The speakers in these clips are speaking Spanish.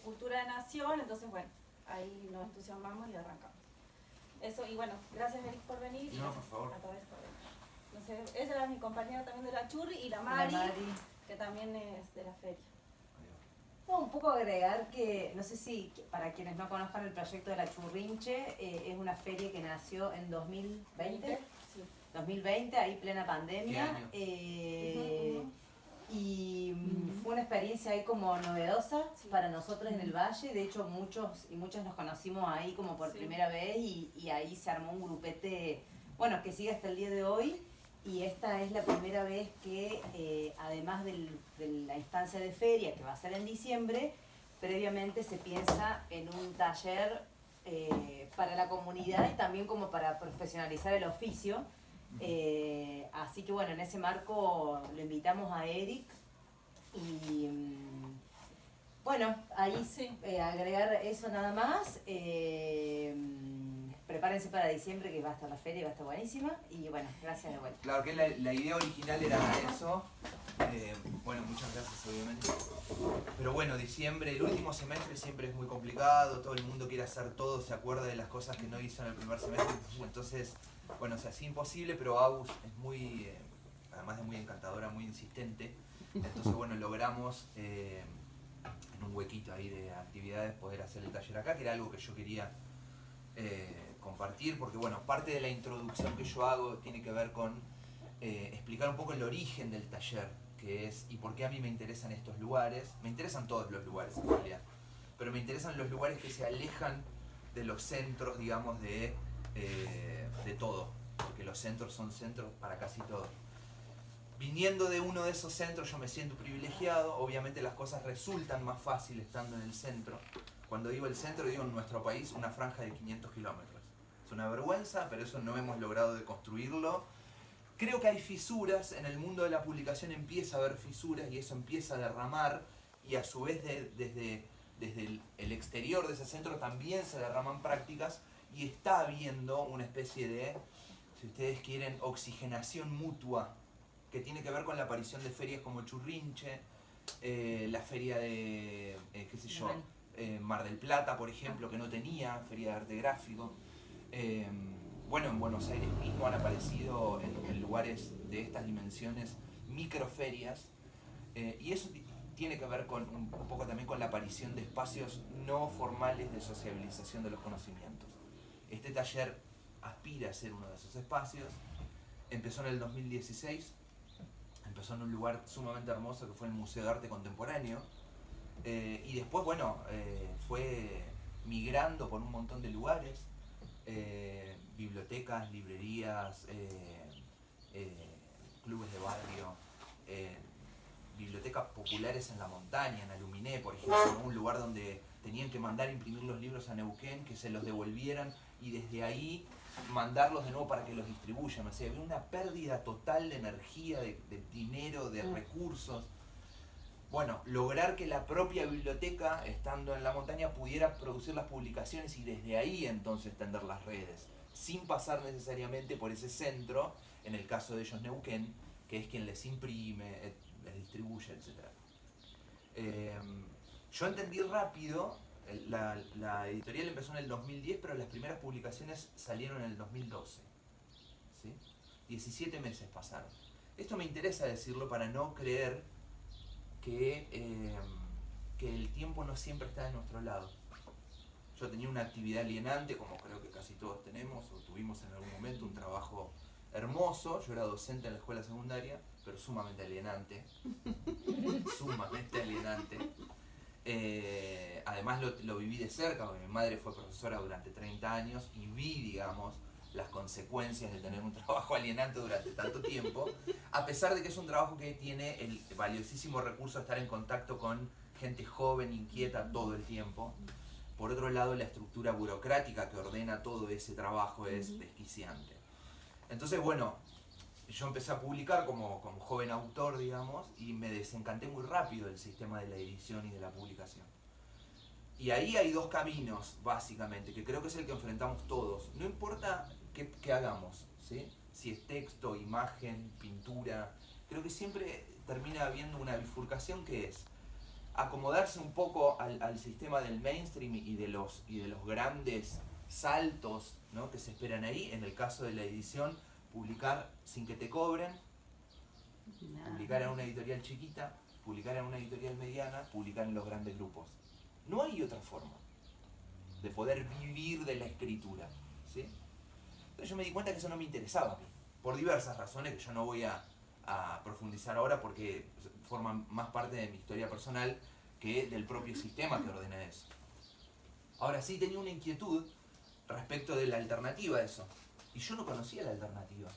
cultura de nación, entonces bueno, ahí nos entusiasmamos y arrancamos. Eso, y bueno, gracias Eric por venir y No, por favor. a todos por venir. Entonces, ella era mi compañera también de la Churri y la Mari, que también es de la feria. No, un poco agregar que, no sé si para quienes no conozcan el proyecto de la Churrinche, es una feria que nació en 2020, Sí. 2020, ahí plena pandemia. Y fue una experiencia ahí como novedosa para nosotros en el Valle. De hecho, muchos y muchas nos conocimos ahí como por primera vez y ahí se armó un grupete, bueno, que sigue hasta el día de hoy. Y esta es la primera vez que, además de la instancia de feria, que va a ser en diciembre, previamente se piensa en un taller para la comunidad y también como para profesionalizar el oficio. Así que bueno, en ese marco lo invitamos a Eric y bueno, ahí agregar eso nada más. Prepárense para diciembre que va a estar la feria y va a estar buenísima y bueno, gracias de vuelta. Claro que la idea original era eso. Bueno, muchas gracias obviamente. Pero bueno, diciembre, el último semestre siempre es muy complicado, todo el mundo quiere hacer todo, se acuerda de las cosas que no hizo en el primer semestre, entonces, bueno, se hacía imposible, pero Agus es muy, además de muy encantadora, muy insistente, entonces bueno, logramos en un huequito ahí de actividades poder hacer el taller acá, que era algo que yo quería compartir, porque bueno, parte de la introducción que yo hago tiene que ver con explicar un poco el origen del taller, que es, y por qué a mí me interesan estos lugares. Me interesan todos los lugares en realidad, pero me interesan los lugares que se alejan de los centros, digamos, de todo, porque los centros son centros para casi todo. Viniendo de uno de esos centros yo me siento privilegiado, obviamente las cosas resultan más fáciles estando en el centro. Cuando digo el centro, digo en nuestro país una franja de 500 kilómetros. Es una vergüenza, pero eso no hemos logrado deconstruirlo. Creo que hay fisuras, en el mundo de la publicación empieza a haber fisuras y eso empieza a derramar y a su vez desde el exterior de ese centro también se derraman prácticas y está habiendo una especie de, si ustedes quieren, oxigenación mutua que tiene que ver con la aparición de ferias como Churrinche, la feria de, qué sé yo, Mar del Plata, por ejemplo, que no tenía feria de arte gráfico. Bueno, en Buenos Aires mismo han aparecido en lugares de estas dimensiones microferias y eso tiene que ver con un poco también con la aparición de espacios no formales de sociabilización de los conocimientos. Este taller aspira a ser uno de esos espacios. Empezó en el 2016, empezó en un lugar sumamente hermoso que fue el Museo de Arte Contemporáneo y después, bueno, fue migrando por un montón de lugares. Bibliotecas, librerías, clubes de barrio, bibliotecas populares en la montaña, en Aluminé, por ejemplo, un lugar donde tenían que mandar a imprimir los libros a Neuquén, que se los devolvieran y desde ahí mandarlos de nuevo para que los distribuyan. O sea, había una pérdida total de energía, de dinero, de recursos. Bueno, lograr que la propia biblioteca, estando en la montaña, pudiera producir las publicaciones y desde ahí entonces tender las redes, sin pasar necesariamente por ese centro, en el caso de ellos Neuquén, que es quien les imprime, les distribuye, etc. Yo entendí rápido, la editorial empezó en el 2010, pero las primeras publicaciones salieron en el 2012. ¿Sí? 17 meses pasaron. Esto me interesa decirlo para no creer que el tiempo no siempre está de nuestro lado. Yo tenía una actividad alienante, como creo que casi todos tenemos o tuvimos en algún momento, un trabajo hermoso. Yo era docente en la escuela secundaria, pero sumamente alienante. Sumamente alienante. Además lo viví de cerca, porque mi madre fue profesora durante 30 años y vi, digamos, las consecuencias de tener un trabajo alienante durante tanto tiempo, a pesar de que es un trabajo que tiene el valiosísimo recurso de estar en contacto con gente joven, inquieta todo el tiempo. Por otro lado, la estructura burocrática que ordena todo ese trabajo es desquiciante. Entonces, bueno, yo empecé a publicar como joven autor, digamos, y me desencanté muy rápido del sistema de la edición y de la publicación. Y ahí hay dos caminos, básicamente, que creo que es el que enfrentamos todos. No importa qué hagamos, ¿sí? Si es texto, imagen, pintura, creo que siempre termina habiendo una bifurcación que es, acomodarse un poco al sistema del mainstream y de los grandes saltos, ¿no?, que se esperan ahí. En el caso de la edición, publicar sin que te cobren, publicar en una editorial chiquita, publicar en una editorial mediana, publicar en los grandes grupos. No hay otra forma de poder vivir de la escritura, ¿sí? Entonces yo me di cuenta que eso no me interesaba a mí, por diversas razones que yo no voy a profundizar ahora porque forman más parte de mi historia personal que del propio sistema que ordena eso. Ahora sí tenía una inquietud respecto de la alternativa a eso, y yo no conocía la alternativa.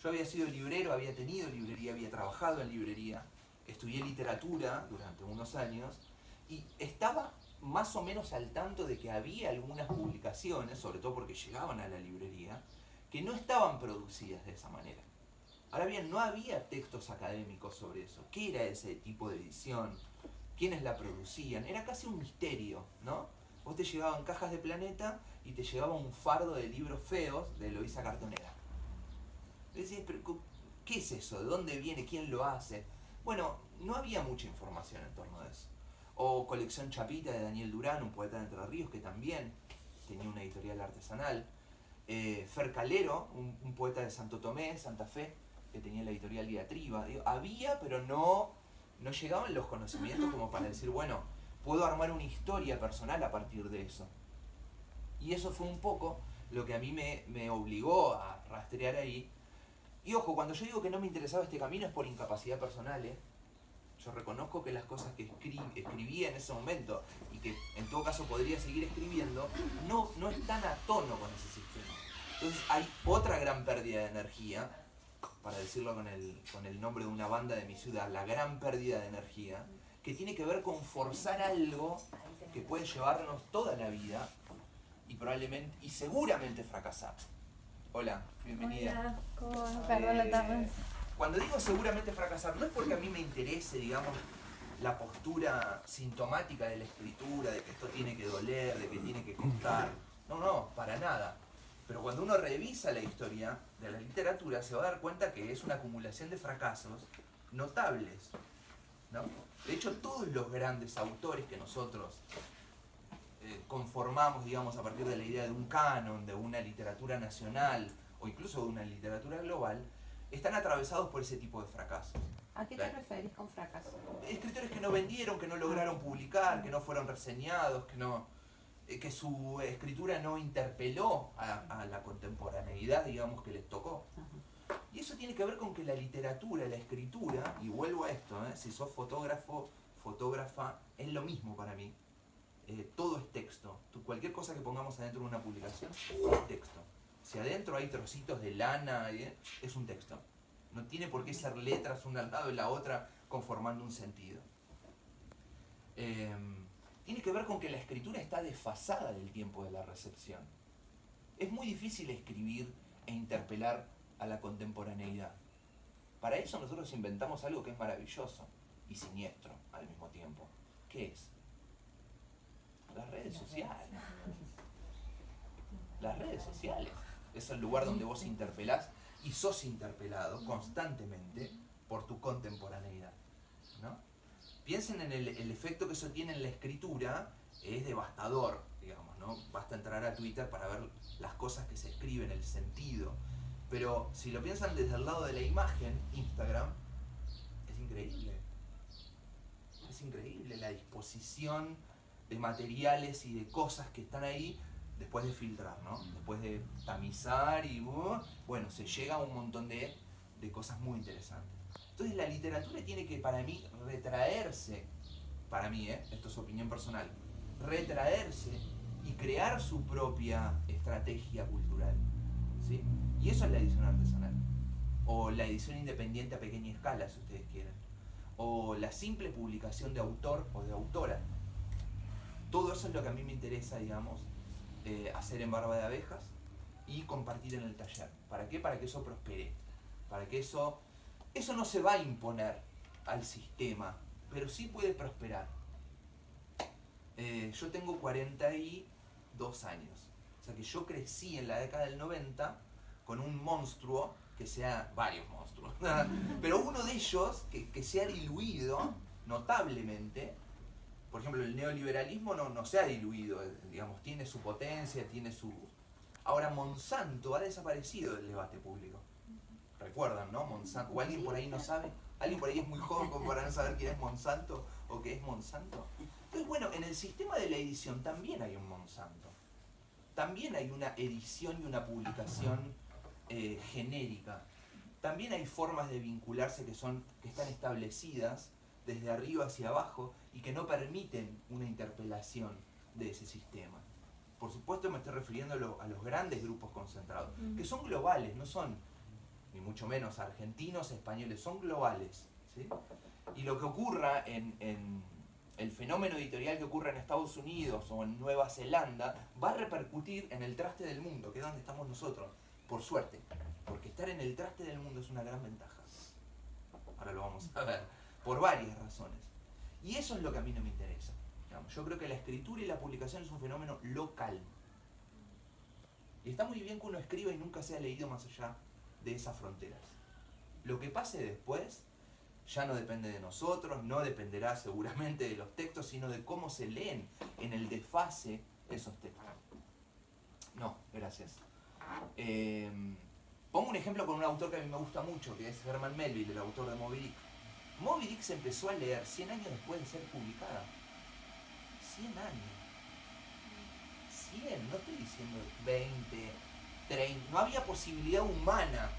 Yo había sido librero, había tenido librería, había trabajado en librería, estudié literatura durante unos años y estaba más o menos al tanto de que había algunas publicaciones, sobre todo porque llegaban a la librería, que no estaban producidas de esa manera. Ahora bien, no había textos académicos sobre eso. ¿Qué era ese tipo de edición? ¿Quiénes la producían? Era casi un misterio, ¿no? Vos te llegaban cajas de Planeta y te llegaba un fardo de libros feos de Eloísa Cartonera. Decís, pero ¿qué es eso? ¿De dónde viene? ¿Quién lo hace? Bueno, no había mucha información en torno a eso. O Colección Chapita de Daniel Durán, un poeta de Entre Ríos que también tenía una editorial artesanal. Fer Calero, un poeta de Santo Tomé, Santa Fe, que tenía la editorial Diatriba. Había, pero no llegaban los conocimientos como para decir, bueno, puedo armar una historia personal a partir de eso. Y eso fue un poco lo que a mí me obligó a rastrear ahí. Y ojo, cuando yo digo que no me interesaba este camino es por incapacidad personal, ¿eh? Yo reconozco que las cosas que escribía en ese momento y que en todo caso podría seguir escribiendo, no están a tono con ese sistema. Entonces hay otra gran pérdida de energía, para decirlo con el nombre de una banda de mi ciudad, la gran pérdida de energía, que tiene que ver con forzar algo que puede llevarnos toda la vida y seguramente fracasar. Hola, bienvenida. Hola, ¿cómo vas? Perdón la tarde. Cuando digo seguramente fracasar, no es porque a mí me interese, digamos, la postura sintomática de la escritura, de que esto tiene que doler, de que tiene que costar. No, para nada. Pero cuando uno revisa la historia de la literatura, se va a dar cuenta que es una acumulación de fracasos notables, ¿no? De hecho, todos los grandes autores que nosotros conformamos, digamos, a partir de la idea de un canon, de una literatura nacional o incluso de una literatura global, están atravesados por ese tipo de fracasos. ¿A qué te referís con fracaso? Escritores que no vendieron, que no lograron publicar, que no fueron reseñados, que su escritura no interpeló a la contemporaneidad, digamos, que les tocó. Y eso tiene que ver con que la literatura, la escritura, y vuelvo a esto, si sos fotógrafo, fotógrafa, es lo mismo para mí. Todo es texto. Cualquier cosa que pongamos adentro de una publicación es texto. Si adentro hay trocitos de lana, es un texto. No tiene por qué ser letras una al lado de la otra conformando un sentido. Tiene que ver con que la escritura está desfasada del tiempo de la recepción. Es muy difícil escribir e interpelar a la contemporaneidad. Para eso nosotros inventamos algo que es maravilloso y siniestro al mismo tiempo. ¿Qué es? Las redes sociales. Las redes sociales. Es el lugar donde vos interpelás y sos interpelado constantemente por tu contemporaneidad, ¿no? Piensen en el efecto que eso tiene en la escritura, es devastador, digamos, ¿no? Basta entrar a Twitter para ver las cosas que se escriben, el sentido. Pero si lo piensan desde el lado de la imagen, Instagram, es increíble. Es increíble la disposición de materiales y de cosas que están ahí después de filtrar, ¿no? Después de tamizar y bueno, se llega a un montón de cosas muy interesantes. Entonces la literatura tiene que, para mí, retraerse, para mí, esto es opinión personal, retraerse y crear su propia estrategia cultural, ¿sí? Y eso es la edición artesanal, o la edición independiente a pequeña escala, si ustedes quieren, o la simple publicación de autor o de autora. Todo eso es lo que a mí me interesa, digamos, hacer en Barba de Abejas y compartir en el taller. ¿Para qué? Para que eso prospere, para que eso no se va a imponer al sistema, pero sí puede prosperar. Yo tengo 42 años, o sea que yo crecí en la década del 90 con un monstruo, que sea varios monstruos, pero uno de ellos que se ha diluido notablemente por ejemplo, el neoliberalismo no se ha diluido, digamos, tiene su potencia, tiene su... Ahora Monsanto ha desaparecido del debate público. ¿Recuerdan, no? Monsanto. ¿O alguien por ahí no sabe? ¿Alguien por ahí es muy joven como para no saber quién es Monsanto o qué es Monsanto? Entonces, bueno, en el sistema de la edición también hay un Monsanto. También hay una edición y una publicación genérica. También hay formas de vincularse que están establecidas desde arriba hacia abajo y que no permiten una interpelación de ese sistema. Por supuesto me estoy refiriendo a los grandes grupos concentrados, que son globales, no son ni mucho menos argentinos, españoles, son globales, ¿sí? Y lo que ocurra en el fenómeno editorial que ocurre en Estados Unidos o en Nueva Zelanda va a repercutir en el traste del mundo, que es donde estamos nosotros, por suerte, porque estar en el traste del mundo es una gran ventaja. Ahora lo vamos a ver, por varias razones. Y eso es lo que a mí no me interesa. Digamos, yo creo que la escritura y la publicación es un fenómeno local. Y está muy bien que uno escriba y nunca sea leído más allá de esas fronteras. Lo que pase después ya no depende de nosotros, no dependerá seguramente de los textos, sino de cómo se leen en el desfase esos textos. No, gracias. Pongo un ejemplo con un autor que a mí me gusta mucho, que es Herman Melville, el autor de Moby Dick. Moby Dick se empezó a leer 100 años después de ser publicada. 100 años. 100, no estoy diciendo 20, 30. No había posibilidad humana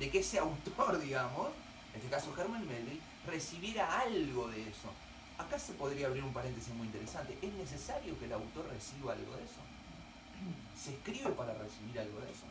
de que ese autor, digamos, en este caso Herman Melville, recibiera algo de eso. Acá se podría abrir un paréntesis muy interesante. ¿Es necesario que el autor reciba algo de eso? ¿Se escribe para recibir algo de eso?